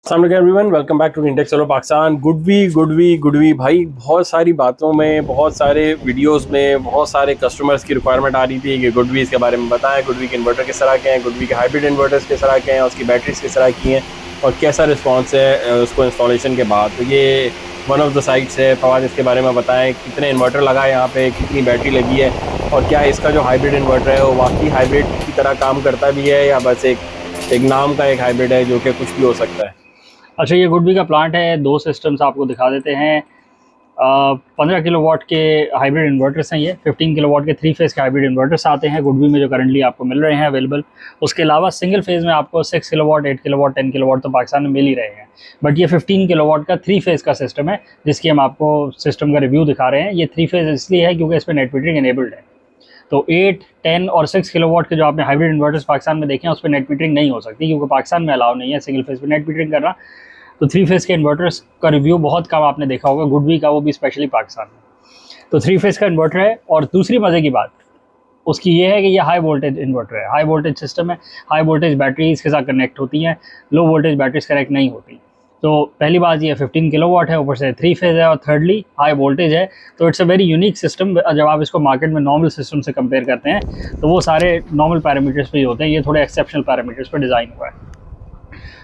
Everyone, welcome back to Intex solar Pakistan. GoodWe भाई, बहुत सारी बातों में, बहुत सारे वीडियोस में, बहुत सारे कस्टमर्स की रिक्वायरमेंट आ रही थी कि गुडवी के बारे में बताएं। गुडवी के इन्वर्टर किस तरह के हैं, गुडवी के हाइब्रिड इन्वर्टर्स किस तरह के हैं, उसकी बैटरीज किस तरह की हैं और कैसा रिस्पॉन्स है उसको इंस्टॉलेशन के बाद। तो ये वन ऑफ द साइट्स है। फवाद, इसके बारे में बताएं, कितने इन्वर्टर लगा है यहाँ पे, कितनी बैटरी लगी है और क्या इसका जो हाइब्रिड इन्वर्टर है वो वाकई हाइब्रिड की तरह काम करता भी है या बस एक नाम का एक हाइब्रिड है जो कि कुछ भी हो सकता है। अच्छा, ये गुडवी का प्लांट है। दो सिस्टम्स आपको दिखा देते हैं। 15 किलोवाट के हाइब्रिड इन्वर्टर्स हैं। ये 15 किलोवाट के 3 फेज़ के हाइब्रिड इन्वर्टर्स आते हैं गुडवी में, जो करंटली आपको मिल रहे हैं अवेलेबल। उसके अलावा सिंगल फेज़ में आपको 6 किलोवाट, 8 किलोवाट, 10 किलोवाट तो पाकिस्तान में मिल ही रहे हैं। बट ये 15 किलोवाट का 3 फेज़ का सिस्टम है, जिसकी हम आपको सिस्टम का रिव्यू दिखा रहे हैं। ये 3 फेज़ इसलिए है क्योंकि इस पर नेट मीटरिंग एनेबल्ड है। तो 8, 10 और 6 किलोवाट के जो आपने हाइब्रिड इन्वर्टर्स पाकिस्तान में देखे हैं, उस पर नेट मीटरिंग नहीं हो सकती क्योंकि पाकिस्तान में अलाउ नहीं है सिंगल फेज़ पर नेट मीटरिंग करना। तो 3 फेज़ के इन्वर्टर्स का रिव्यू बहुत कम आपने देखा होगा गुडवी का, वो भी स्पेशली पाकिस्तान में। तो 3 फेज़ का इन्वर्टर है। और दूसरी मज़े की बात उसकी ये है कि ये हाई वोल्टेज इन्वर्टर है, हाई वोल्टेज सिस्टम है। हाई वोल्टेज बैटरी इसके साथ कनेक्ट होती हैं, लो वोल्टेज बैटरीज कनेक्ट नहीं होती। तो पहली बात ये 15 किलोवाट है, ऊपर से 3 फेज़ है और थर्डली हाई वोल्टेज है। तो it's a very unique system. जब आप इसको मार्केट में नॉर्मल सिस्टम से कंपेयर करते हैं तो वो सारे नॉर्मल पैरामीटर्स पे ही होते हैं, ये थोड़े एक्सेप्शनल पैरामीटर्स पर डिज़ाइन हुआ है।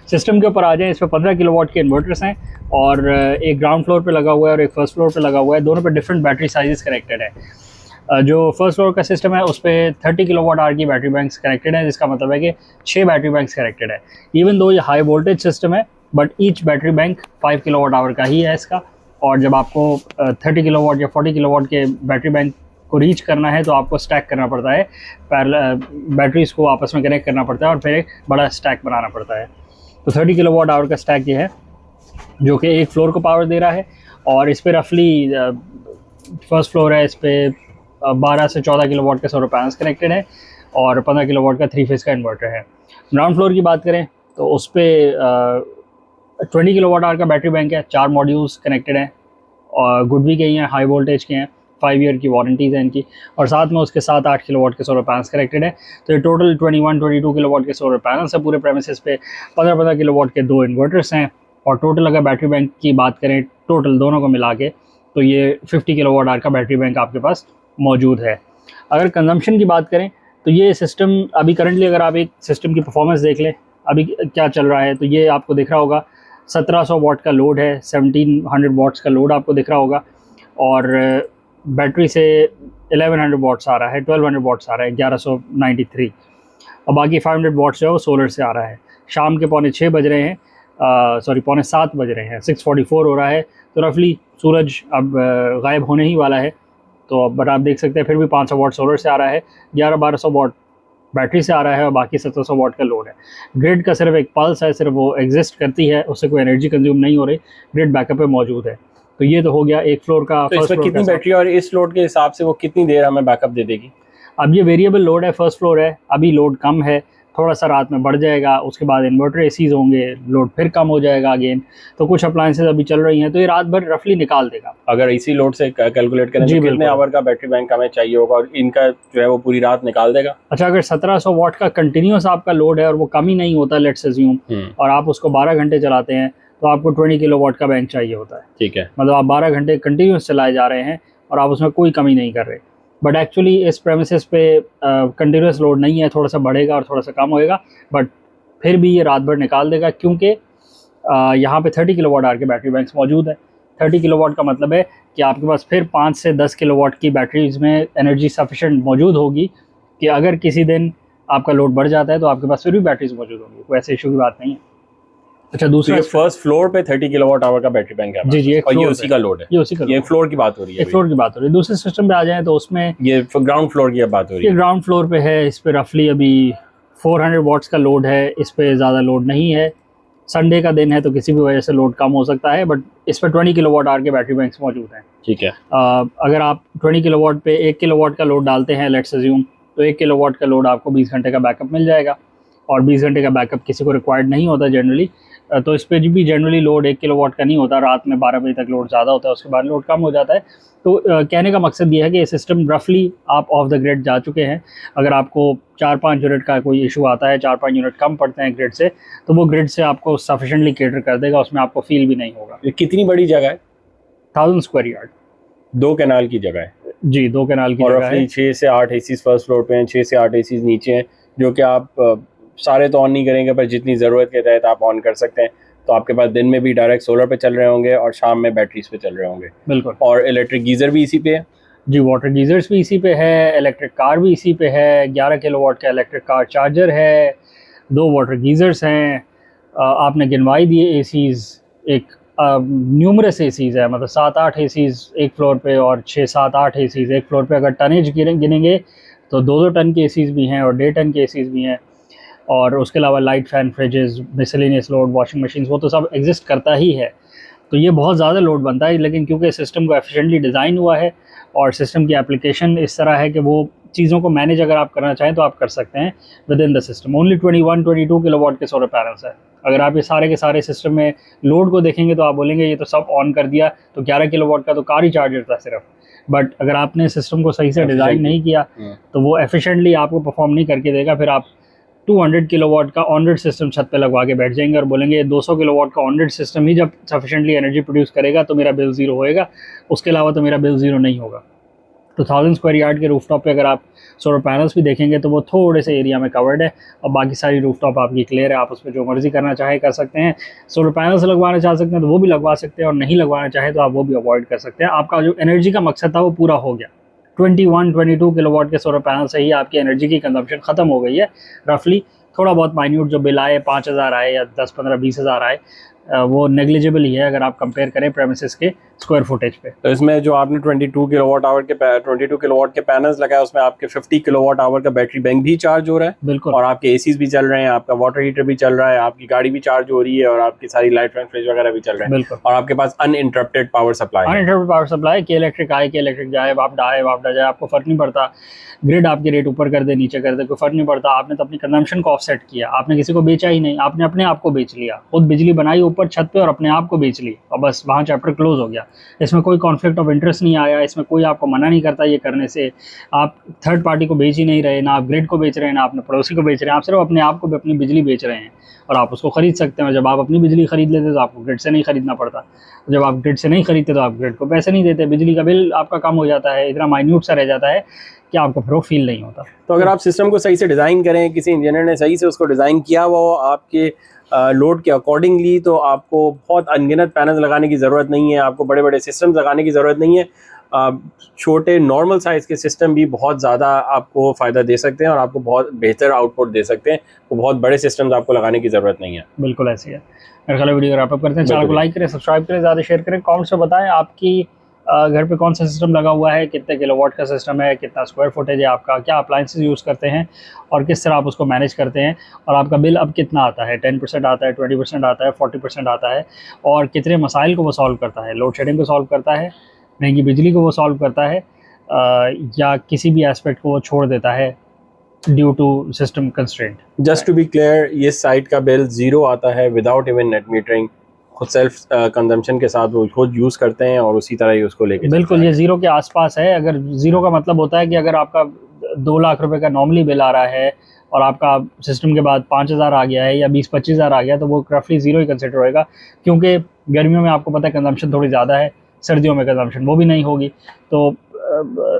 सिस्टम के ऊपर आ जाए, इस पर 15 किलोवाट के इन्वर्टर्स हैं और एक ग्राउंड फ्लोर पे लगा हुआ है और एक फर्स्ट फ्लोर पे लगा हुआ है। दोनों पे डिफरेंट बैटरी साइजेस कनेक्टेड है। जो फर्स्ट फ्लोर का सिस्टम है उस पर 30 किलोवाट आवर की बैटरी बैंक्स कनेक्टेड है, जिसका मतलब है कि 6 बैटरी बैंक्स कनेक्टेड है। इवन दो ये हाई वोल्टेज सिस्टम है, but each battery bank 5 kilowatt hour का ही है इसका। और जब आपको 30 किलोवाट या 40 किलोवाट के बैटरी बैंक को रीच करना है तो आपको स्टैक करना पड़ता है, बैटरीज को आपस में कनेक्ट करना पड़ता है और फिर एक बड़ा स्टैक बनाना पड़ता है। तो 30 किलोवाट आवर का स्टैक ये है जो कि एक फ्लोर को पावर दे रहा है। और इस पर रफली फर्स्ट फ्लोर है, इस पर 12 से 14 किलोवाट के सोलर पैनल्स कनेक्टेड है और 15 किलोवाट का 3 फेज़ का इन्वर्टर है। ग्राउंड फ्लोर की बात करें तो उस पर 20 किलोवाट आवर का बैटरी बैंक है, 4 मॉड्यूल्स कनेक्टेड हैं और गुडवी के ही हैं, हाई वोल्टेज के हैं, 5 ईयर की वारंटीज़ हैं इनकी। और साथ में उसके साथ 8 किलोवाट के सोलर पैनल्स कनेक्टेड है। तो ये टोटल 22 किलोवाट के सोलर पैनल्स है पूरे प्रेमिसेस पे। 15 किलोवाट के 2 इन्वर्टर्स हैं और टोटल अगर बैटरी बैंक की बात करें टोटल दोनों को मिला के तो ये 50 किलोवाट आवर का बैटरी बैंक आपके पास मौजूद है। अगर कंजम्पशन की बात करें तो ये सिस्टम अभी करंटली, अगर आप एक सिस्टम की परफॉर्मेंस देख लें अभी क्या चल रहा है, तो ये आपको दिख रहा होगा 1700 वाट का लोड है, 1700 वाट्स का लोड आपको दिख रहा होगा। और बैटरी से 1100 वाट्स आ रहा है, 1200 वाट्स आ रहा है, 1193। और बाकी 500 वाट्स जो है वो सोलर से आ रहा है। शाम के 6:45 बज रहे हैं, सॉरी 6:45 बज रहे हैं, 6:44 हो रहा है। तो रफली सूरज अब गायब होने ही वाला है। तो बट आप देख सकते हैं फिर भी 500 वाट सोलर से आ रहा है, 1100-1200 वाट बैटरी से आ रहा है और बाकी 1700 वाट का लोड है। ग्रिड का सिर्फ एक पल्स है, सिर्फ वो एग्जिस्ट करती है, उससे कोई एनर्जी कंज्यूम नहीं हो रही, ग्रिड बैकअप पे मौजूद है। तो ये तो हो गया एक फ्लोर का। तो इसमें कितनी बैटरी और इस लोड के हिसाब से वो कितनी देर हमें बैकअप दे देगी? अब ये वेरिएबल लोड है, फर्स्ट फ्लोर है, अभी लोड कम है, थोड़ा सा रात में बढ़ जाएगा, उसके बाद इन्वर्टर एसीज होंगे, लोड फिर कम हो जाएगा अगेन। तो कुछ अप्लायंसेज अभी चल रही हैं तो ये रात भर रफली निकाल देगा। अगर इसी लोड से कैलकुलेट करें तो कितने आवर का बैटरी बैंक हमें चाहिए होगा और इनका जो है वो पूरी रात निकाल देगा? अच्छा, अगर 1700 वाट का कंटिन्यूस आपका लोड है और वो कम ही नहीं होता, लेट्स अज्यूम, और आप उसको 12 घंटे चलाते हैं तो आपको 20 किलोवाट का बैंक चाहिए होता है। ठीक है, मतलब आप 12 घंटे कंटिन्यूस चलाए जा रहे हैं और आप उसमें कोई कमी नहीं कर रहे। बट एक्चुअली इस प्रेमिसेस पे कंटिन्यूस लोड नहीं है, थोड़ा सा बढ़ेगा और थोड़ा सा कम होएगा, बट फिर भी ये रात भर निकाल देगा क्योंकि यहाँ पे 30 किलोवाट आवर के बैटरी बैंक्स मौजूद है। 30 किलोवाट का मतलब है कि आपके पास फिर 5 से 10 किलोवाट की बैटरीज में एनर्जी सफिशेंट मौजूद होगी कि अगर किसी दिन आपका लोड बढ़ जाता है तो आपके पास फिर भी बैटरीज मौजूद होंगी, कोई ऐसे इशू की बात नहीं है। अच्छा, दूसरा तो फर्स्ट फ्लोर पे 30 किलोवाट आवर का बैटरी बैंक है। जी, और ये उसी का लोड है, ये उसी का, ये फ्लोर की बात हो रही है, फ्लोर की बात हो रही है। दूसरे सिस्टम पे आ जाए तो उसमें ये ग्राउंड फ्लोर की बात हो रही है। ये ग्राउंड फ्लोर पे है, इस पे रफली अभी 400 वाट्स का लोड है, इस पे ज़्यादा लोड नहीं है। संडे का दिन है तो किसी भी वजह से लोड कम हो सकता है, बट इस पर 20 किलोवाट आवर के बैटरी बैंक्स मौजूद हैं। ठीक है, अगर आप 20 किलोवाट पे 1 किलोवाट का लोड डालते हैं लेट्स अज्यूम, तो 1 किलोवाट का लोड आपको 20 घंटे का बैकअप मिल जाएगा। और 20 घंटे का बैकअप किसी को रिक्वायर्ड नहीं होता जनरली, तो इस पे भी जनरली लोड 1 किलोवाट का नहीं होता, रात में 12 बजे तक लोड ज़्यादा होता है, उसके बाद लोड कम हो जाता है। तो कहने का मकसद ये है कि ये सिस्टम रफली आप ऑफ द ग्रिड जा चुके हैं। अगर आपको 4-5 यूनिट का कोई इशू आता है, 4-5 यूनिट कम पड़ते हैं ग्रिड से, तो वो ग्रिड से आपको सफिशेंटली कैटर कर देगा, उसमें आपको फील भी नहीं होगा। ये कितनी बड़ी जगह है? 1000 स्क्वायर यार्ड, 2 कैनाल की जगह है जी 2 कैनाल की और जगह है। 6 से 8 एसीज फर्स्ट फ्लोर पे हैं, 6 से 8 एसीज नीचे हैं, जो कि आप सारे तो ऑन नहीं करेंगे, पर जितनी ज़रूरत के तहत आप ऑन कर सकते हैं। तो आपके पास दिन में भी डायरेक्ट सोलर पे चल रहे होंगे और शाम में बैटरीज पे चल रहे होंगे। बिल्कुल। और इलेक्ट्रिक गीज़र भी इसी पे है? जी, वाटर गीज़र्स भी इसी पे है, इलेक्ट्रिक कार भी इसी पे है, 11 किलोवाट का इलेक्ट्रिक कार चार्जर है, 2 वाटर गीज़र्स हैं। आपने गिनवाई दिए एसीज़, एक न्यूमरस एसीज़ है, मतलब 7-8 एसीज़ एक फ्लोर पे और 6-7-8 एसीज़ एक फ्लोर पे। अगर टनेज गिनेंगे तो 2-2 टन के एसीज़ भी हैं और 1.5 टन के एसीज़ भी हैं। और उसके अलावा light fan, freezes, miscellaneous load, washing machines, वो तो सब एग्जिस्ट करता ही है। तो ये बहुत ज़्यादा लोड बनता है, लेकिन क्योंकि सिस्टम को एफिशिएंटली डिज़ाइन हुआ है और सिस्टम की एप्लीकेशन इस तरह है कि वो चीज़ों को मैनेज अगर आप करना चाहें तो आप कर सकते हैं with in the system. Only 21-22 kilowatt के सोलर पैनल्स है। अगर आप ये सारे के सारे सिस्टम में लोड को देखेंगे तो आप बोलेंगे ये तो सब ऑन कर दिया, तो 11 किलोवाट का तो कार ही चार्जर था सिर्फ। बट अगर आपने सिस्टम को सही से डिज़ाइन नहीं किया तो वो एफिशिएंटली आपको परफॉर्म नहीं करके देगा। फिर आप 200 किलोवाट का ऑन-ग्रिड सिस्टम छत पे लगवा के बैठ जाएंगे और बोलेंगे 200 किलोवाट का ऑन-ग्रिड सिस्टम ही जब सफिशिएंटली एनर्जी प्रोड्यूस करेगा तो मेरा बिल ज़ीरो होएगा, उसके अलावा तो मेरा बिल ज़ीरो नहीं होगा। तो 1000 स्क्वायर यार्ड के रूफटॉप पे अगर आप सोलर पैनल्स भी देखेंगे तो वो थोड़े से एरिया में कवर्ड है और बाकी सारी रूफटॉप आपकी क्लियर है। आप उसमें जो मर्ज़ी करना चाहे कर सकते हैं। सोलर पैनल्स लगवाना चाह सकते हैं तो वो भी लगवा सकते हैं, और नहीं लगवाना चाहे तो आप वो भी अवॉइड कर सकते हैं। आपका जो एनर्जी का मकसद था वो पूरा हो गया। 21-22 किलोवाट के सोलर पैनल से ही आपकी एनर्जी की कंजम्पशन ख़त्म हो गई है रफली। थोड़ा बहुत माइन्यूट जो बिल आए, 5000 आए या 10, 15, 20,000 आए, वो नेग्लिजिबल ही है अगर आप कंपेयर करें प्रेमिसेस के स्क्वायर फुटेज पे। तो इसमें जो आपने 22 किलोवाट के पैनल्स लगाए, उसमें आपके 50 किलोवाट आवर का बैटरी बैंक भी चार्ज हो रहा है। बिल्कुल। और आपके एसीज भी चल रहे हैं, आपका वाटर हीटर भी चल रहा है, आपकी गाड़ी भी चार्ज हो रही है और आपकी सारी लाइट फैन, फ्रिज वगैरह भी चल रहे हैं। बिल्कुल। और आपके पास अनइंटरप्टेड पावर सप्लाई है। अनइंटरप्टेड पावर सप्लाई, के इलेक्ट्रिक आए, के इलेक्ट्रिक जाए, वापडा आए, वापडा जाए, आपको फ़र्क नहीं पड़ता। ग्रिड आपके रेट ऊपर कर दे, नीचे कर दे, कोई फ़र्क नहीं पड़ता। आपने तो अपनी कंजम्पशन को ऑफसेट किया, आपने किसी को बेचा ही नहीं, आपने अपने आप को बेच लिया। खुद बिजली बनाई ऊपर छत पे और अपने आप को बेच ली, और बस वहाँ चैप्टर क्लोज हो गया। इसमें कोई कॉन्फ्लिक्ट ऑफ इंटरेस्ट नहीं आया, इसमें कोई आपको मना नहीं करता ये करने से। आप थर्ड पार्टी को बेच ही नहीं रहे, ना आप ग्रिड को बेच रहे हैं, ना अपने पड़ोसी को बेच रहे हैं, आप सिर्फ अपने आप को भी अपनी बिजली बेच रहे हैं और आप उसको खरीद सकते हैं। और जब आप अपनी बिजली खरीद लेते तो आपको ग्रिड से नहीं खरीदना पड़ता। जब आप ग्रिड से नहीं खरीदते तो आप ग्रिड को पैसे नहीं देते, बिजली का बिल आपका कम हो जाता है, इतना माइन्यूट सा रह जाता है कि आपको फिर वो फील नहीं होता। तो अगर आप सिस्टम को सही से डिज़ाइन करें, किसी इंजीनियर ने सही से उसको डिज़ाइन किया हुआ हो आपके लोड के अकॉर्डिंगली, तो आपको बहुत अनगिनत पैनल्स लगाने की ज़रूरत नहीं है, आपको बड़े बड़े सिस्टम्स लगाने की ज़रूरत नहीं है। छोटे नॉर्मल साइज़ के सिस्टम भी बहुत ज़्यादा आपको फ़ायदा दे सकते हैं और आपको बहुत बेहतर आउटपुट दे सकते हैं। तो बहुत बड़े सिस्टम्स आपको लगाने की ज़रूरत नहीं है। बिल्कुल ऐसी है। मेरे ख्याल वीडियो रैप अप करते हैं। चैनल को लाइक करें, सब्सक्राइब करें, ज़्यादा शेयर करें, कमेंट्स में बताएं आपकी घर पे कौन सा सिस्टम लगा हुआ है, कितने किलोवाट का सिस्टम है, कितना स्क्वायर फुटेज है आपका, क्या अप्लाइंसेस यूज़ करते हैं और किस तरह आप उसको मैनेज करते हैं, और आपका बिल अब कितना आता है, 10% आता है, 20% आता है, 40% आता है, और कितने मसाइल को वो सॉल्व करता है। लोड शेडिंग को सॉल्व करता है, महंगी बिजली को वो सॉल्व करता है, या किसी भी एस्पेक्ट को वो छोड़ देता है due to system constraint. Just to be clear, ये साइट का बिल ज़ीरो आता है विदाउट इवन नेट मीटरिंग। खुद सेल्फ कंजम्पशन के साथ वो खुद यूज़ करते हैं और उसी तरह ही उसको लेके बिल्कुल ये ज़ीरो के आसपास है। अगर ज़ीरो का मतलब होता है कि अगर आपका 2 लाख रुपए का नॉर्मली बिल आ रहा है और आपका सिस्टम के बाद 5000 आ गया है या 20-25 हज़ार आ गया, तो वो रफली ज़ीरो ही कंसिडर होएगा, क्योंकि गर्मियों में आपको पता है कंजम्पशन थोड़ी ज़्यादा है, सर्दियों में कंजम्पशन वो भी नहीं होगी। तो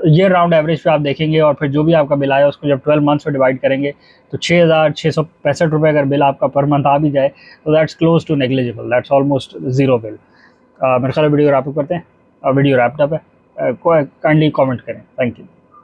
ईयर राउंड एवरेज पे आप देखेंगे और फिर जो भी आपका बिल आया उसको जब 12 मंथ्स में डिवाइड करेंगे तो 6,665 रुपये अगर बिल आपका पर मंथ आ भी जाए तो that's close to negligible, that's almost zero bill. मेरे ख्याल वीडियो रैप अप करते हैं, वीडियो रैप्ड अप है। काइंडली कमेंट करें। Thank you.